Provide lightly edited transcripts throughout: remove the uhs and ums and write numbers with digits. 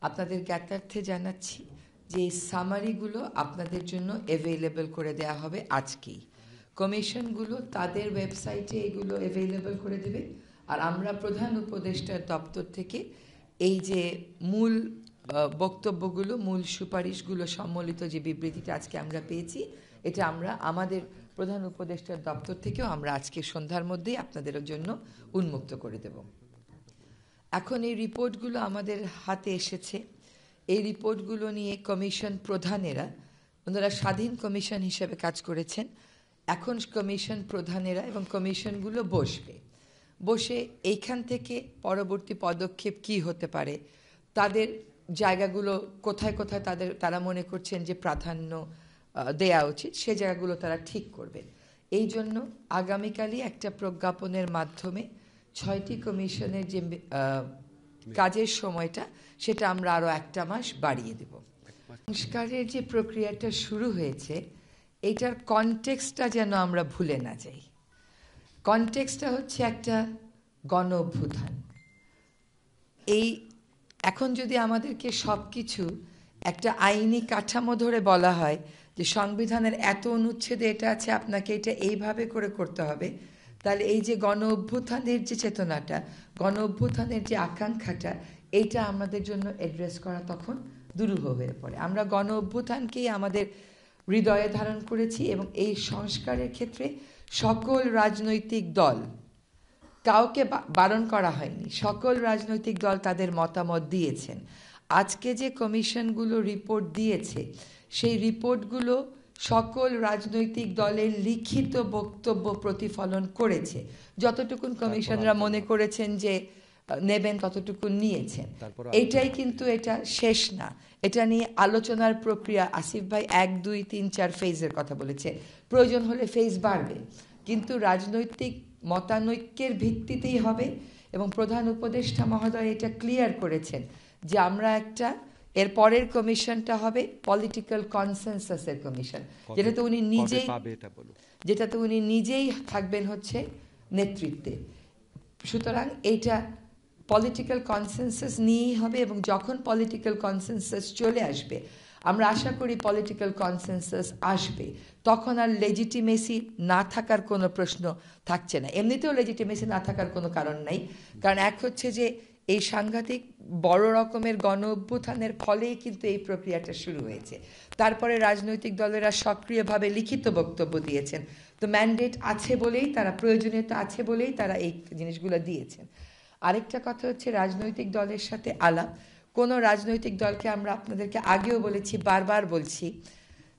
আপনাদের জ্ঞাতার্থে জানাচ্ছি যে এই সামারিগুলো আপনাদের জন্য অ্যাভেলেবল করে দেওয়া হবে আজকেই। কমিশনগুলো তাদের ওয়েবসাইটে এগুলো অ্যাভেলেবল করে দেবে, আর আমরা প্রধান উপদেষ্টার দপ্তর থেকে এই যে মূল বক্তব্যগুলো, মূল সুপারিশগুলো সম্মিলিত যে বিবৃতিটা আজকে আমরা পেয়েছি, এটা আমরা আমাদের প্রধান উপদেষ্টার দপ্তর থেকেও আমরা আজকে সন্ধ্যার মধ্যেই আপনাদের জন্য উন্মুক্ত করে দেব। এখন এই রিপোর্টগুলো আমাদের হাতে এসেছে। এই রিপোর্টগুলো নিয়ে কমিশন প্রধানেরা, ওনারা স্বাধীন কমিশন হিসেবে কাজ করেছেন, এখন কমিশন প্রধানেরা এবং কমিশনগুলো বসে এইখান থেকে পরবর্তী পদক্ষেপ কি হতে পারে, তাদের জায়গাগুলো কোথায় কোথায় তারা মনে করছেন যে প্রাধান্য দেয়া উচিত, সে জায়গাগুলো তারা ঠিক করবেন। এই জন্য আগামীকালই একটা প্রজ্ঞাপনের মাধ্যমে 6টি কমিশনের যে কাজের সময়টা, সেটা আমরা আরও একটা মাস বাড়িয়ে দেব। সংস্কারের যে প্রক্রিয়াটা শুরু হয়েছে, এইটার কনটেক্সটটা যেন আমরা ভুলে না যাই। কনটেক্সটটা হচ্ছে একটা গণ অভ্যুত্থান। এখন যদি আমাদেরকে সব কিছু একটা আইনি কাঠামো ধরে বলা হয় যে সংবিধানের এত অনুচ্ছেদে এটা আছে, আপনাকে এটা এইভাবে করে করতে হবে, তাহলে এই যে গণ অভ্যুত্থানের যে চেতনাটা, গণ অভ্যুত্থানের যে আকাঙ্ক্ষাটা, এইটা আমাদের জন্য অ্যাড্রেস করা তখন দুরূহ হয়ে পড়ে। আমরা গণ অভ্যুত্থানকেই আমাদের হৃদয়ে ধারণ করেছি এবং এই সংস্কারের ক্ষেত্রে সকল রাজনৈতিক দল, কাউকে বারণ করা হয়নি, সকল রাজনৈতিক দল তাদের মতামত দিয়েছেন। আজকে যে কমিশনগুলো রিপোর্ট দিয়েছে, সেই রিপোর্টগুলো সকল রাজনৈতিক দলের লিখিত বক্তব্য প্রতিফলন করেছে। যতটুকুন কমিশনরা মনে করেছেন যে নেবেন ততটুকু নিয়েছেন। এইটাই কিন্তু এটা শেষ না, এটা নিয়ে আলোচনার প্রক্রিয়া। আসিফ ভাই 1, 2, 3, 4 ফেজের কথা বলেছে, প্রয়োজন হলে ফেজ বাড়বে, কিন্তু রাজনৈতিক মতানৈক্যের ভিত্তিতেই হবে। এবং প্রধান উপদেষ্টা মহোদয় এটা ক্লিয়ার করেছেন যে আমরা এর পরের কমিশনটা হবে পলিটিক্যাল কনসেনসাসের কমিশন, যেটাতে উনি নিজেই থাকবেন হচ্ছে নেতৃত্বে। সুতরাং এইটা পলিটিক্যাল কনসেনসাস নিয়েই হবে, এবং যখন পলিটিক্যাল কনসেনসাস চলে আসবে, আমরা আশা করি পলিটিক্যাল কনসেনসাস আসবে, তখন আর লেজিটিমেসি না থাকার কোনো প্রশ্ন থাকছে না। এমনিতেও লেজিটিমেসি না থাকার কোনো কারণ নাই, কারণ এক হচ্ছে যে এই সাংঘাতিক বড় রকমের গণ অভ্যুত্থানের ফলেই কিন্তু এই প্রক্রিয়াটা শুরু হয়েছে। তারপরে রাজনৈতিক দলেরা সক্রিয়ভাবে লিখিত বক্তব্য দিয়েছেন, তো ম্যান্ডেট আছে বলেই তারা, প্রয়োজনীয়তা আছে বলেই তারা এই জিনিসগুলো দিয়েছেন। আরেকটা কথা হচ্ছে রাজনৈতিক দলের সাথে আলাপ। কোনো রাজনৈতিক দলকে আমরা আপনাদেরকে আগেও বলেছি, বারবার বলছি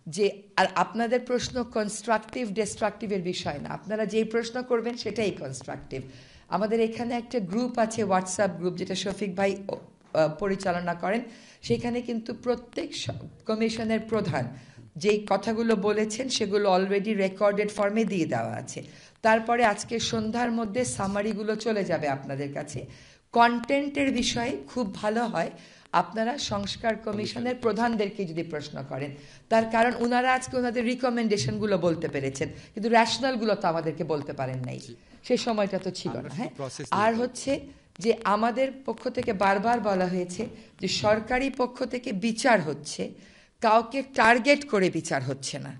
যে আর আপনাদের প্রশ্ন কনস্ট্রাকটিভ ডিস্ট্রাকটিভের বিষয় না, আপনারা যেই প্রশ্ন করবেন সেটাই কনস্ট্রাকটিভ। আমাদের এখানে একটা গ্রুপ আছে, হোয়াটসঅ্যাপ গ্রুপ, যেটা শফিক ভাই পরিচালনা করেন। সেখানে কিন্তু প্রত্যেক কমিশনের প্রধান যেই কথাগুলো বলেছেন সেগুলো অলরেডি রেকর্ডেড ফর্মে দিয়ে দেওয়া আছে। তারপরে আজকে সন্ধ্যার মধ্যে সামারিগুলো চলে যাবে আপনাদের কাছে। কন্টেন্টের বিষয়ে খুব ভালো হয় আপনারা সংস্কার কমিশনের প্রধানদেরকে যদি প্রশ্ন করেন, তার কারণ ওনারা আজকে ওনাদের রিকমেন্ডেশনগুলো বলতে পেরেছেন, কিন্তু র্যাশনালগুলো তো আমাদেরকে বলতে পারেন নাই, সে সময়টা তো ছিল না। হ্যাঁ, আর হচ্ছে যে আমাদের পক্ষ থেকে বারবার বলা হয়েছে যে সরকারি পক্ষ থেকে বিচার হচ্ছে, কাউকে টার্গেট করে বিচার হচ্ছে না,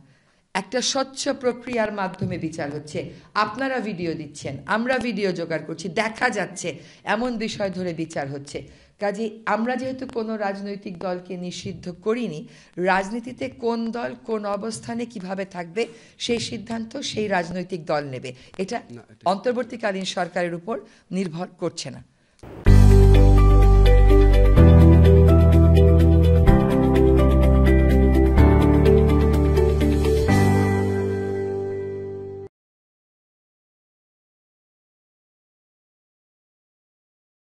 একটা স্বচ্ছ প্রক্রিয়ার মাধ্যমে বিচার হচ্ছে। আপনারা ভিডিও দিচ্ছেন, আমরা ভিডিও জোগাড় করছি, দেখা যাচ্ছে এমন বিষয় ধরে বিচার হচ্ছে। কাজে আমরা যেহেতু কোনো রাজনৈতিক দলকে নিষিদ্ধ করিনি, রাজনীতিতে কোন দল কোন অবস্থানে কিভাবে থাকবে সেই সিদ্ধান্ত সেই রাজনৈতিক দল নেবে, এটা অন্তর্বর্তীকালীন সরকারের উপর নির্ভর করছে না।